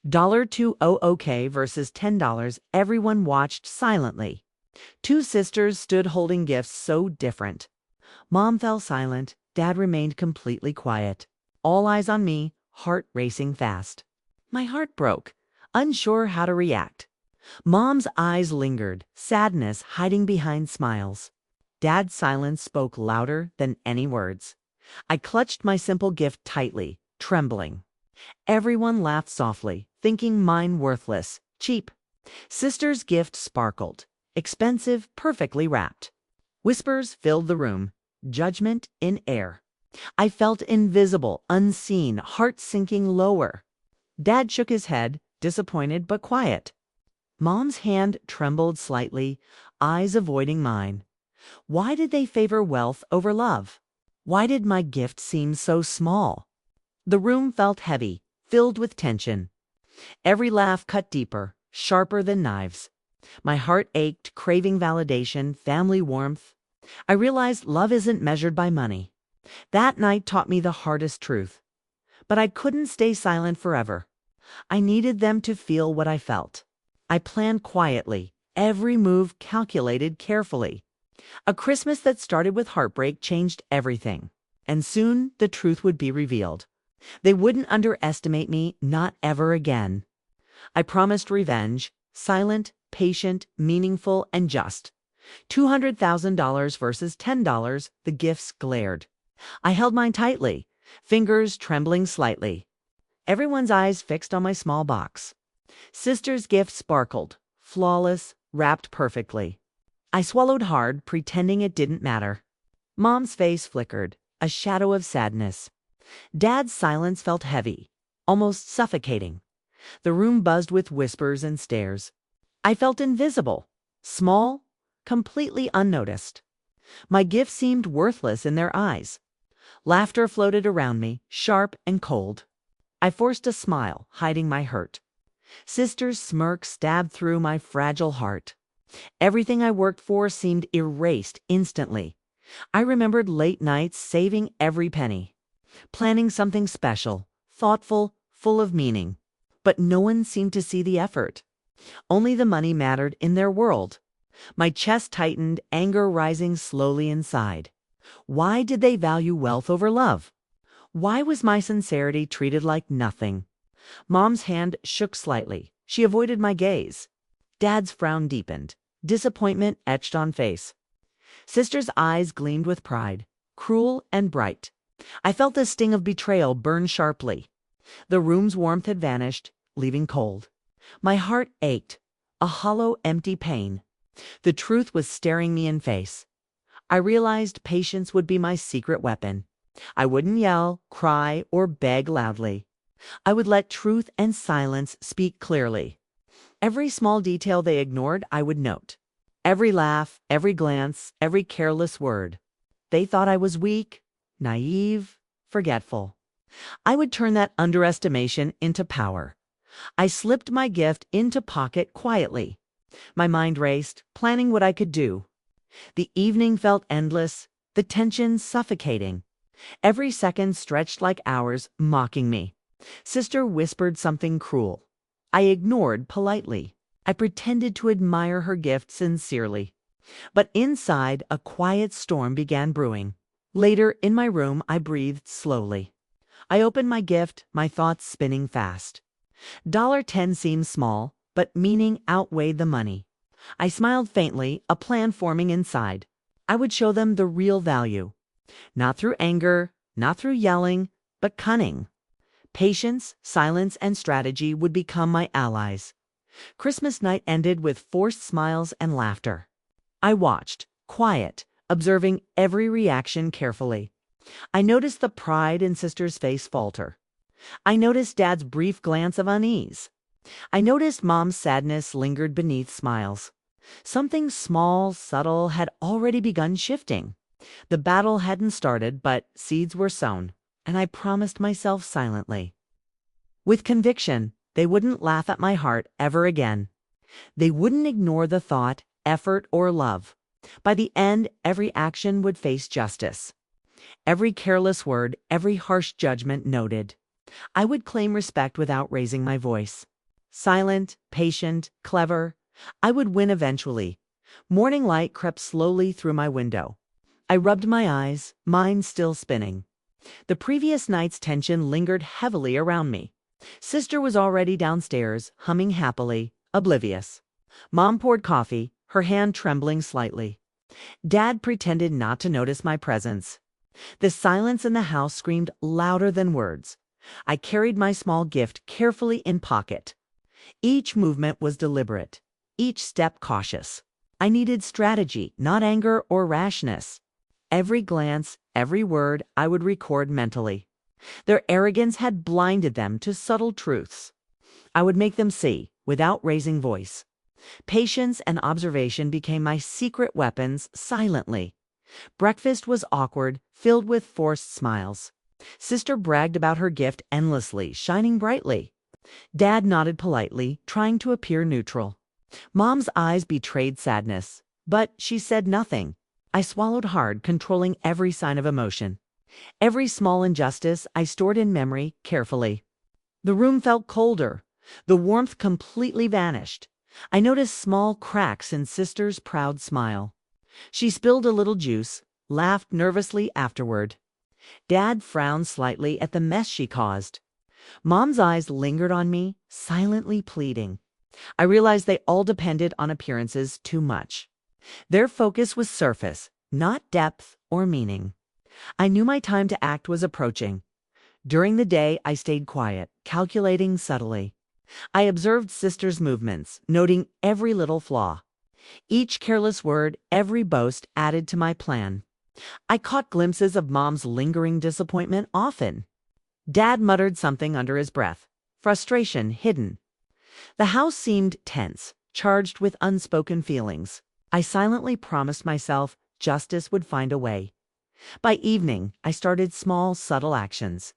$200 versus $10, everyone watched silently. Two sisters stood holding gifts so different. Mom fell silent, Dad remained completely quiet. All eyes on me, heart racing fast. My heart broke, unsure how to react. Mom's eyes lingered, sadness hiding behind smiles. Dad's silence spoke louder than any words. I clutched my simple gift tightly, trembling. Everyone laughed softly, thinking mine worthless, cheap. Sister's gift sparkled, expensive, perfectly wrapped. Whispers filled the room, judgment in air. I felt invisible, unseen, heart sinking lower. Dad shook his head, disappointed but quiet. Mom's hand trembled slightly, eyes avoiding mine. Why did they favor wealth over love? Why did my gift seem so small? The room felt heavy, filled with tension. Every laugh cut deeper, sharper than knives. My heart ached, craving validation, family warmth. I realized love isn't measured by money. That night taught me the hardest truth. But I couldn't stay silent forever. I needed them to feel what I felt. I planned quietly, every move calculated carefully. A Christmas that started with heartbreak changed everything. And soon the truth would be revealed. They wouldn't underestimate me, not ever again. I promised revenge, silent, patient, meaningful, and just. $200,000 versus $10, the gifts glared. I held mine tightly, fingers trembling slightly. Everyone's eyes fixed on my small box. Sister's gift sparkled, flawless, wrapped perfectly. I swallowed hard, pretending it didn't matter. Mom's face flickered, a shadow of sadness. Dad's silence felt heavy, almost suffocating. The room buzzed with whispers and stares. I felt invisible, small, completely unnoticed. My gift seemed worthless in their eyes. Laughter floated around me, sharp and cold. I forced a smile, hiding my hurt. Sister's smirk stabbed through my fragile heart. Everything I worked for seemed erased instantly. I remembered late nights saving every penny, planning something special, thoughtful, full of meaning. But no one seemed to see the effort. Only the money mattered in their world. My chest tightened, anger rising slowly inside. Why did they value wealth over love? Why was my sincerity treated like nothing? Mom's hand shook slightly. She avoided my gaze. Dad's frown deepened. Disappointment etched on face. Sister's eyes gleamed with pride, cruel and bright. I felt the sting of betrayal burn sharply. The room's warmth had vanished, leaving cold. My heart ached, a hollow, empty pain. The truth was staring me in face. I realized patience would be my secret weapon. I wouldn't yell, cry, or beg loudly. I would let truth and silence speak clearly. Every small detail they ignored, I would note. Every laugh, every glance, every careless word. They thought I was weak, naive, forgetful. I would turn that underestimation into power. I slipped my gift into pocket quietly. My mind raced, planning what I could do. The evening felt endless, the tension suffocating. Every second stretched like hours, mocking me. Sister whispered something cruel. I ignored politely. I pretended to admire her gift sincerely. But inside, a quiet storm began brewing. Later, in my room, I breathed slowly. I opened my gift, my thoughts spinning fast. $10 seemed small, but meaning outweighed the money. I smiled faintly, a plan forming inside. I would show them the real value. Not through anger, not through yelling, but cunning. Patience, silence, and strategy would become my allies. Christmas night ended with forced smiles and laughter. I watched, quiet, observing every reaction carefully. I noticed the pride in Sister's face falter. I noticed Dad's brief glance of unease. I noticed Mom's sadness lingered beneath smiles. Something small, subtle had already begun shifting. The battle hadn't started, but seeds were sown, and I promised myself silently. With conviction, they wouldn't laugh at my heart ever again. They wouldn't ignore the thought, effort, or love. By the end, every action would face justice. Every careless word, every harsh judgment noted. I would claim respect without raising my voice. Silent, patient, clever, I would win eventually. Morning light crept slowly through my window. I rubbed my eyes, mind still spinning. The previous night's tension lingered heavily around me. Sister was already downstairs, humming happily, oblivious. Mom poured coffee, her hand trembling slightly. Dad pretended not to notice my presence. The silence in the house screamed louder than words. I carried my small gift carefully in pocket. Each movement was deliberate, each step cautious. I needed strategy, not anger or rashness. Every glance, every word I would record mentally. Their arrogance had blinded them to subtle truths. I would make them see, without raising voice. Patience and observation became my secret weapons silently. Breakfast was awkward, filled with forced smiles. Sister bragged about her gift endlessly, shining brightly. Dad nodded politely, trying to appear neutral. Mom's eyes betrayed sadness, but she said nothing. I swallowed hard, controlling every sign of emotion. Every small injustice I stored in memory carefully. The room felt colder. The warmth completely vanished. I noticed small cracks in Sister's proud smile. She spilled a little juice, laughed nervously afterward. Dad frowned slightly at the mess she caused. Mom's eyes lingered on me, silently pleading. I realized they all depended on appearances too much. Their focus was surface, not depth or meaning. I knew my time to act was approaching. During the day, I stayed quiet, calculating subtly. I observed Sister's movements, noting every little flaw. Each careless word, every boast added to my plan. I caught glimpses of Mom's lingering disappointment often. Dad muttered something under his breath, frustration hidden. The house seemed tense, charged with unspoken feelings. I silently promised myself justice would find a way. By evening, I started small, subtle actions.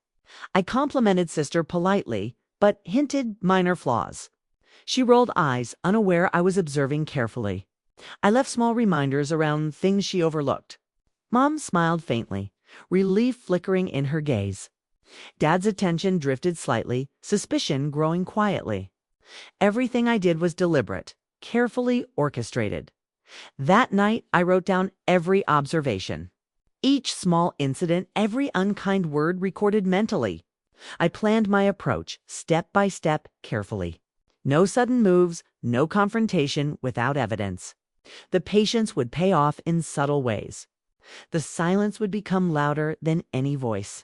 I complimented Sister politely, but hinted minor flaws. She rolled eyes, unaware I was observing carefully. I left small reminders around things she overlooked. Mom smiled faintly, relief flickering in her gaze. Dad's attention drifted slightly, suspicion growing quietly. Everything I did was deliberate, carefully orchestrated. That night, I wrote down every observation. Each small incident, every unkind word recorded mentally. I planned my approach, step by step, carefully. No sudden moves, no confrontation without evidence. The patience would pay off in subtle ways. The silence would become louder than any voice.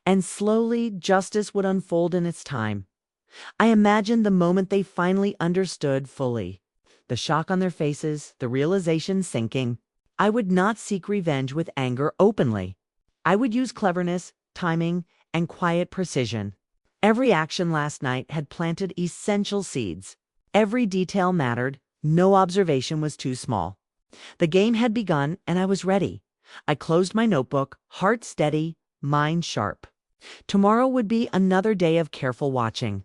And slowly, justice would unfold in its time. I imagined the moment they finally understood fully. The shock on their faces, the realization sinking. I would not seek revenge with anger openly. I would use cleverness, timing, and quiet precision. Every action last night had planted essential seeds. Every detail mattered. No observation was too small. The game had begun, and I was ready. I closed my notebook, heart steady, mind sharp. Tomorrow would be another day of careful watching.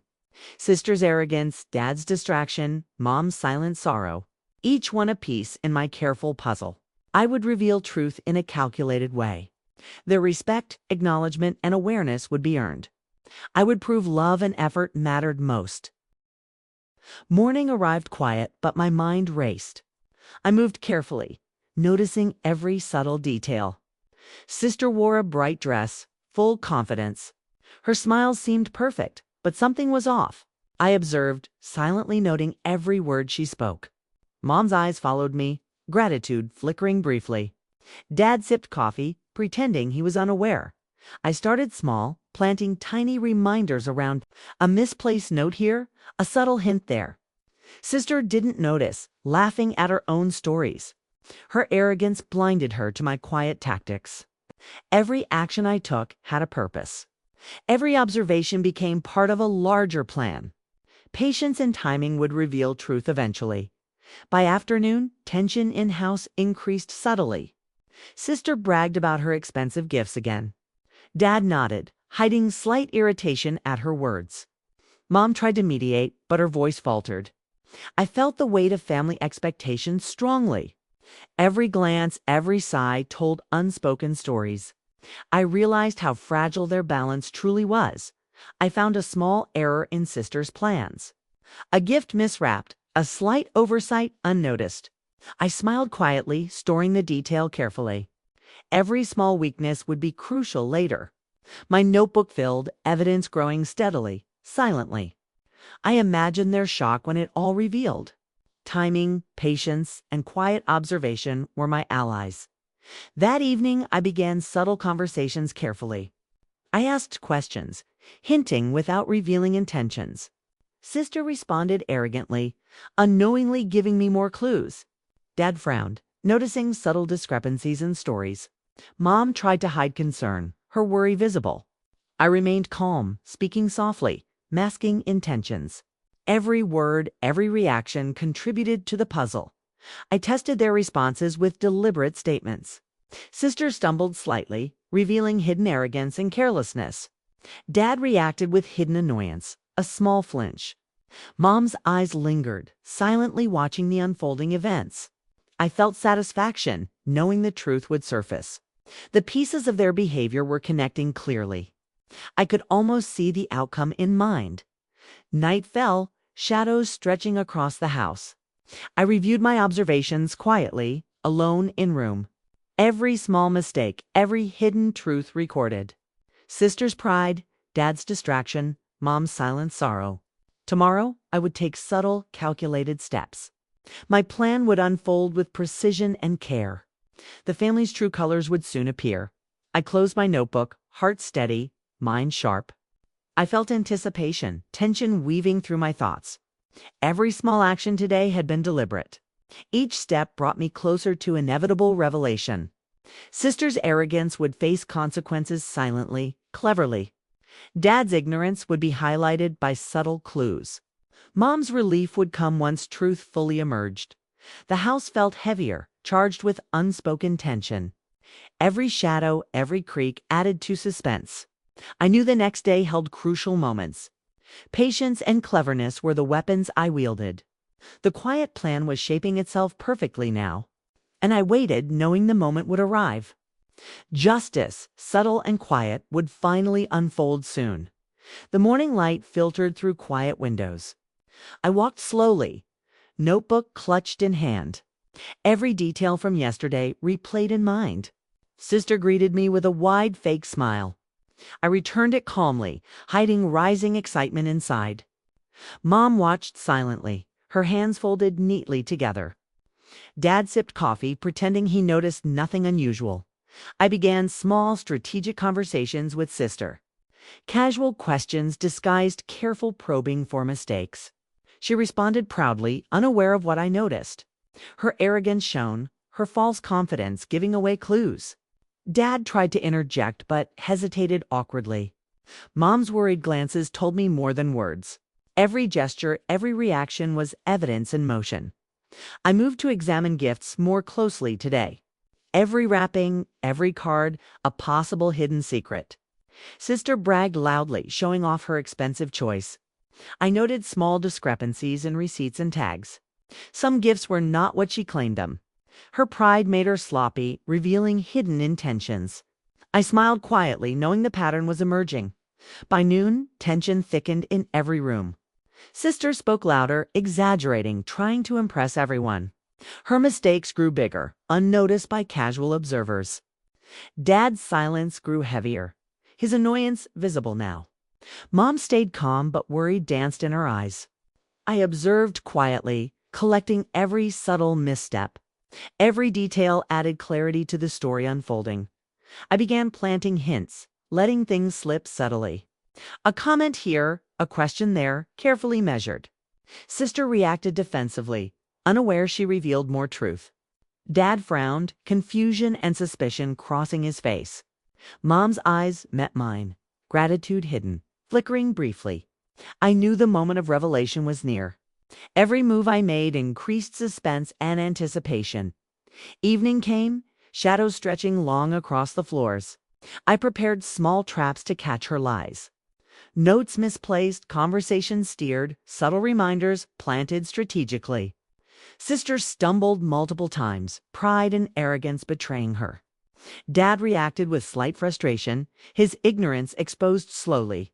Sister's arrogance, Dad's distraction, Mom's silent sorrow. Each one a piece in my careful puzzle. I would reveal truth in a calculated way. Their respect, acknowledgement, and awareness would be earned. I would prove love and effort mattered most. Morning arrived quiet, but my mind raced. I moved carefully, noticing every subtle detail. Sister wore a bright dress, full confidence. Her smile seemed perfect, but something was off. I observed, silently noting every word she spoke. Mom's eyes followed me, gratitude flickering briefly. Dad sipped coffee, pretending he was unaware. I started small, planting tiny reminders around a misplaced note here, a subtle hint there. Sister didn't notice, laughing at her own stories. Her arrogance blinded her to my quiet tactics. Every action I took had a purpose. Every observation became part of a larger plan. Patience and timing would reveal truth eventually. By afternoon, tension in-house increased subtly. Sister bragged about her expensive gifts again. Dad nodded, hiding slight irritation at her words. Mom tried to mediate, but her voice faltered. I felt the weight of family expectations strongly. Every glance, every sigh told unspoken stories. I realized how fragile their balance truly was. I found a small error in sister's plans. A gift miswrapped, a slight oversight unnoticed. I smiled quietly, storing the detail carefully. Every small weakness would be crucial later. My notebook filled, evidence growing steadily, silently. I imagined their shock when it all revealed. Timing, patience, and quiet observation were my allies. That evening, I began subtle conversations carefully. I asked questions, hinting without revealing intentions. Sister responded arrogantly, unknowingly giving me more clues. Dad frowned, noticing subtle discrepancies in stories. Mom tried to hide concern, her worry visible. I remained calm, speaking softly, masking intentions. Every word, every reaction contributed to the puzzle. I tested their responses with deliberate statements. Sister stumbled slightly, revealing hidden arrogance and carelessness. Dad reacted with hidden annoyance, a small flinch. Mom's eyes lingered, silently watching the unfolding events. I felt satisfaction, knowing the truth would surface. The pieces of their behavior were connecting clearly. I could almost see the outcome in mind. Night fell, shadows stretching across the house. I reviewed my observations quietly, alone in room. Every small mistake, every hidden truth recorded. Sister's pride, Dad's distraction, Mom's silent sorrow. Tomorrow, I would take subtle, calculated steps. My plan would unfold with precision and care. The family's true colors would soon appear. I closed my notebook, heart steady, mind sharp. I felt anticipation, tension weaving through my thoughts. Every small action today had been deliberate. Each step brought me closer to inevitable revelation. Sister's arrogance would face consequences silently, cleverly. Dad's ignorance would be highlighted by subtle clues. Mom's relief would come once truth fully emerged. The house felt heavier, charged with unspoken tension. Every shadow, every creak added to suspense. I knew the next day held crucial moments. Patience and cleverness were the weapons I wielded. The quiet plan was shaping itself perfectly now, and I waited knowing the moment would arrive. Justice, subtle and quiet, would finally unfold soon. The morning light filtered through quiet windows. I walked slowly, notebook clutched in hand. Every detail from yesterday replayed in mind. Sister greeted me with a wide fake smile. I returned it calmly, hiding rising excitement inside. Mom watched silently, her hands folded neatly together. Dad sipped coffee, pretending he noticed nothing unusual. I began small, strategic conversations with Sister. Casual questions disguised careful probing for mistakes. She responded proudly, unaware of what I noticed. Her arrogance shone, her false confidence giving away clues. Dad tried to interject, but hesitated awkwardly. Mom's worried glances told me more than words. Every gesture, every reaction was evidence in motion. I moved to examine gifts more closely today. Every wrapping, every card, a possible hidden secret. Sister bragged loudly, showing off her expensive choice. I noted small discrepancies in receipts and tags. Some gifts were not what she claimed them. Her pride made her sloppy, revealing hidden intentions. I smiled quietly, knowing the pattern was emerging. By noon, tension thickened in every room. Sister spoke louder, exaggerating, trying to impress everyone. Her mistakes grew bigger, unnoticed by casual observers. Dad's silence grew heavier, his annoyance visible now. Mom stayed calm, but worry danced in her eyes. I observed quietly, collecting every subtle misstep. Every detail added clarity to the story unfolding. I began planting hints, letting things slip subtly. A comment here, a question there, carefully measured. Sister reacted defensively, unaware she revealed more truth. Dad frowned, confusion and suspicion crossing his face. Mom's eyes met mine, gratitude hidden, flickering briefly. I knew the moment of revelation was near. Every move I made increased suspense and anticipation. Evening came, shadows stretching long across the floors. I prepared small traps to catch her lies. Notes misplaced, conversations steered, subtle reminders planted strategically. Sister stumbled multiple times, pride and arrogance betraying her. Dad reacted with slight frustration, his ignorance exposed slowly.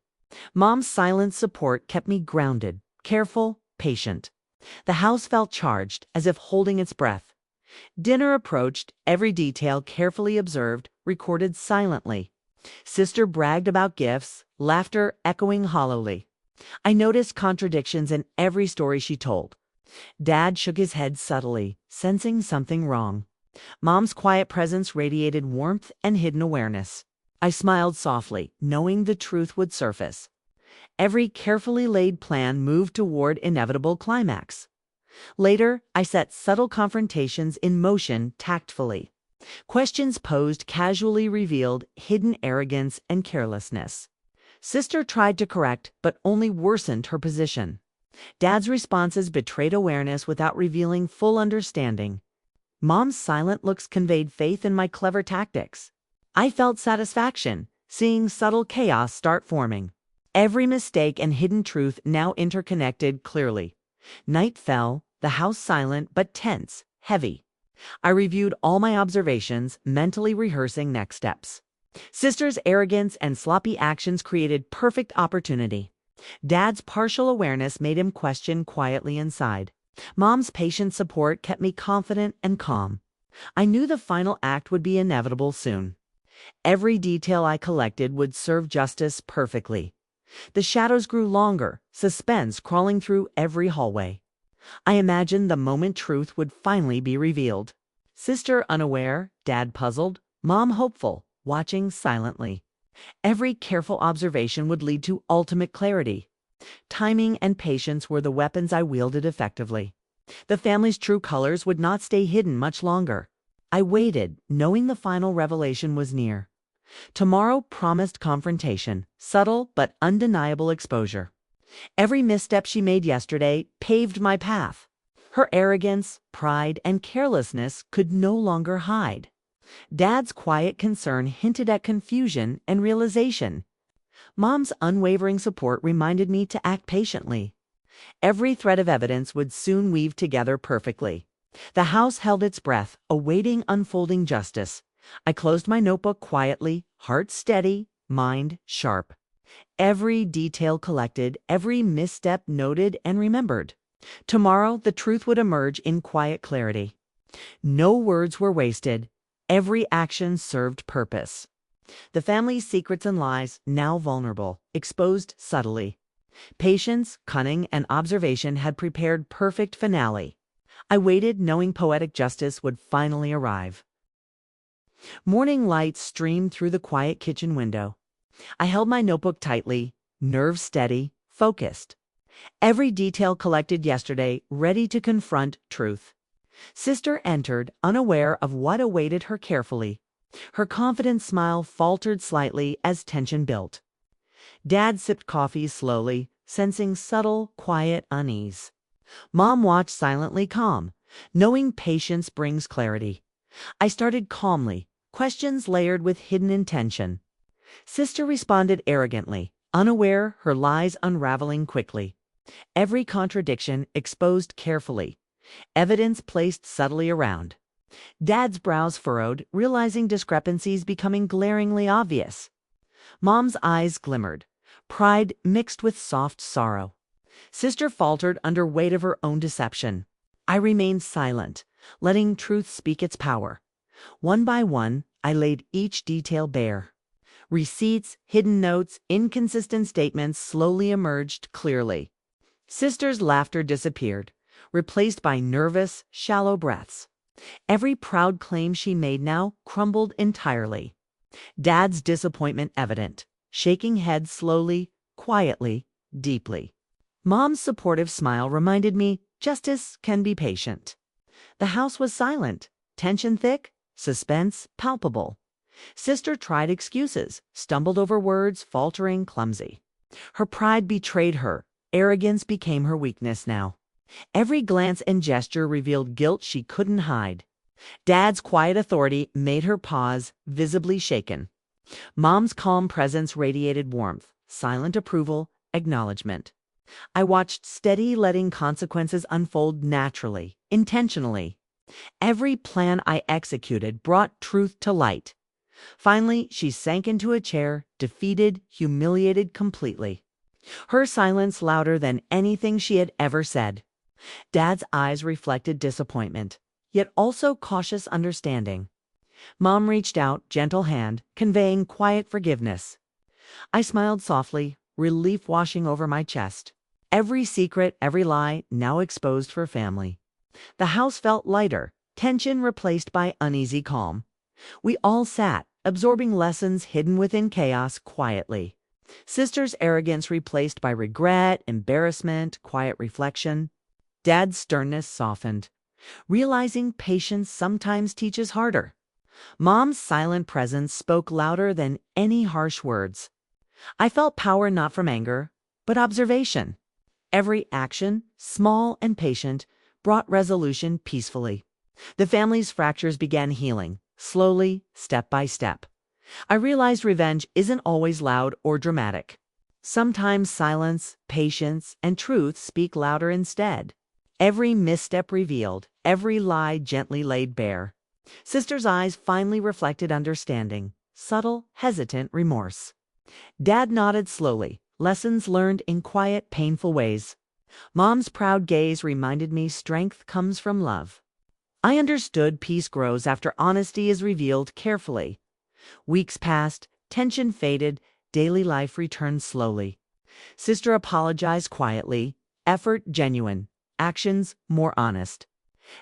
Mom's silent support kept me grounded, careful, patient. The house felt charged, as if holding its breath. Dinner approached, every detail carefully observed, recorded silently. Sister bragged about gifts, laughter echoing hollowly. I noticed contradictions in every story she told. Dad shook his head subtly, sensing something wrong. Mom's quiet presence radiated warmth and hidden awareness. I smiled softly, knowing the truth would surface. Every carefully laid plan moved toward inevitable climax. Later, I set subtle confrontations in motion tactfully. Questions posed casually revealed hidden arrogance and carelessness. Sister tried to correct, but only worsened her position. Dad's responses betrayed awareness without revealing full understanding. Mom's silent looks conveyed faith in my clever tactics. I felt satisfaction, seeing subtle chaos start forming. Every mistake and hidden truth now interconnected clearly. Night fell, the house silent but tense, heavy. I reviewed all my observations, mentally rehearsing next steps. Sister's arrogance and sloppy actions created perfect opportunity. Dad's partial awareness made him question quietly inside. Mom's patient support kept me confident and calm. I knew the final act would be inevitable soon. Every detail I collected would serve justice perfectly. The shadows grew longer, suspense crawling through every hallway. I imagined the moment truth would finally be revealed. Sister unaware, Dad puzzled, Mom hopeful, watching silently. Every careful observation would lead to ultimate clarity. Timing and patience were the weapons I wielded effectively. The family's true colors would not stay hidden much longer. I waited, knowing the final revelation was near. Tomorrow promised confrontation, subtle but undeniable exposure. Every misstep she made yesterday paved my path. Her arrogance, pride, and carelessness could no longer hide. Dad's quiet concern hinted at confusion and realization. Mom's unwavering support reminded me to act patiently. Every thread of evidence would soon weave together perfectly. The house held its breath, awaiting unfolding justice. I closed my notebook quietly, heart steady, mind sharp. Every detail collected, every misstep noted and remembered. Tomorrow, the truth would emerge in quiet clarity. No words were wasted. Every action served purpose. The family's secrets and lies, now vulnerable, exposed subtly. Patience, cunning, and observation had prepared perfect finale. I waited, knowing poetic justice would finally arrive. Morning light streamed through the quiet kitchen window. I held my notebook tightly, nerves steady, focused. Every detail collected yesterday, ready to confront truth. Sister entered, unaware of what awaited her carefully. Her confident smile faltered slightly as tension built. Dad sipped coffee slowly, sensing subtle, quiet unease. Mom watched silently calm, knowing patience brings clarity. I started calmly, questions layered with hidden intention. Sister responded arrogantly, unaware, her lies unraveling quickly. Every contradiction exposed carefully. Evidence placed subtly around. Dad's brows furrowed, realizing discrepancies becoming glaringly obvious. Mom's eyes glimmered, pride mixed with soft sorrow. Sister faltered under weight of her own deception. I remained silent, letting truth speak its power. One by one, I laid each detail bare. Receipts, hidden notes, inconsistent statements slowly emerged clearly. Sister's laughter disappeared, replaced by nervous, shallow breaths. Every proud claim she made now crumbled entirely. Dad's disappointment evident, shaking head slowly, quietly, deeply. Mom's supportive smile reminded me justice can be patient. The house was silent, tension thick, suspense palpable. Sister tried excuses, stumbled over words, faltering, clumsy. Her pride betrayed her. Arrogance became her weakness now. Every glance and gesture revealed guilt she couldn't hide. Dad's quiet authority made her pause, visibly shaken. Mom's calm presence radiated warmth, silent approval, acknowledgement. I watched steady, letting consequences unfold naturally, intentionally. Every plan I executed brought truth to light. Finally, she sank into a chair, defeated, humiliated completely. Her silence louder than anything she had ever said. Dad's eyes reflected disappointment, yet also cautious understanding. Mom reached out, gentle hand, conveying quiet forgiveness. I smiled softly, relief washing over my chest. Every secret, every lie, now exposed for family. The house felt lighter, tension replaced by uneasy calm. We all sat, absorbing lessons hidden within chaos quietly. Sister's arrogance replaced by regret, embarrassment, quiet reflection. Dad's sternness softened, realizing patience sometimes teaches harder. Mom's silent presence spoke louder than any harsh words. I felt power not from anger, but observation. Every action, small and patient, brought resolution peacefully. The family's fractures began healing, slowly, step by step. I realized revenge isn't always loud or dramatic. Sometimes silence, patience, and truth speak louder instead. Every misstep revealed, every lie gently laid bare. Sister's eyes finally reflected understanding, subtle, hesitant remorse. Dad nodded slowly, lessons learned in quiet, painful ways. Mom's proud gaze reminded me strength comes from love. I understood peace grows after honesty is revealed carefully. Weeks passed, tension faded, daily life returned slowly. Sister apologized quietly, effort genuine, actions more honest.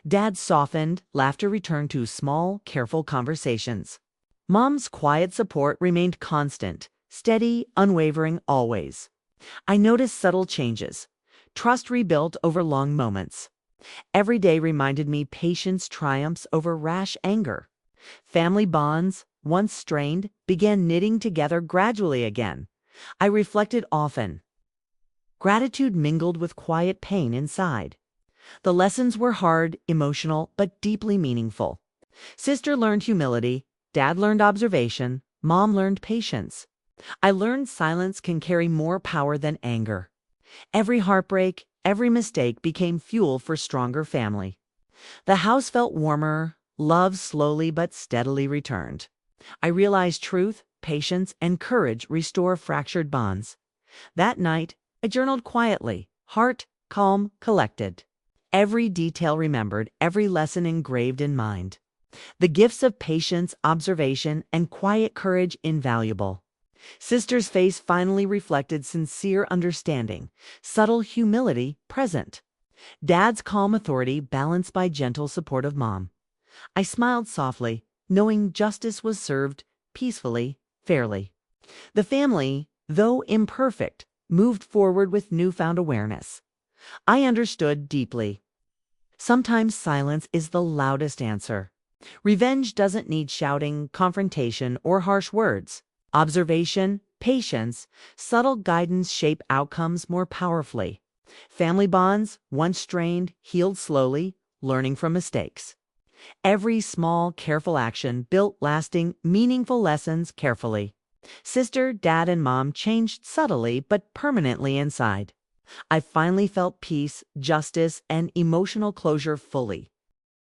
Dad softened, laughter returned to small, careful conversations. Mom's quiet support remained constant, steady, unwavering always. I noticed subtle changes. Trust rebuilt over long moments. Every day reminded me patience triumphs over rash anger. Family bonds, once strained, began knitting together gradually again. I reflected often. Gratitude mingled with quiet pain inside. The lessons were hard, emotional, but deeply meaningful. Sister learned humility, Dad learned observation, Mom learned patience. I learned silence can carry more power than anger. Every heartbreak, every mistake became fuel for stronger family. The house felt warmer, love slowly but steadily returned. I realized truth, patience, and courage restore fractured bonds. That night, I journaled quietly, heart calm, collected. Every detail remembered, every lesson engraved in mind. The gifts of patience, observation, and quiet courage invaluable. Sister's face finally reflected sincere understanding, subtle humility present. Dad's calm authority balanced by gentle support of Mom. I smiled softly, knowing justice was served peacefully, fairly. The family, though imperfect, moved forward with newfound awareness. I understood deeply. Sometimes silence is the loudest answer. Revenge doesn't need shouting, confrontation, or harsh words. Observation, patience, subtle guidance shape outcomes more powerfully. Family bonds, once strained, healed slowly, learning from mistakes. Every small, careful action built lasting, meaningful lessons carefully. Sister, Dad, and Mom changed subtly but permanently inside. I finally felt peace, justice, and emotional closure fully.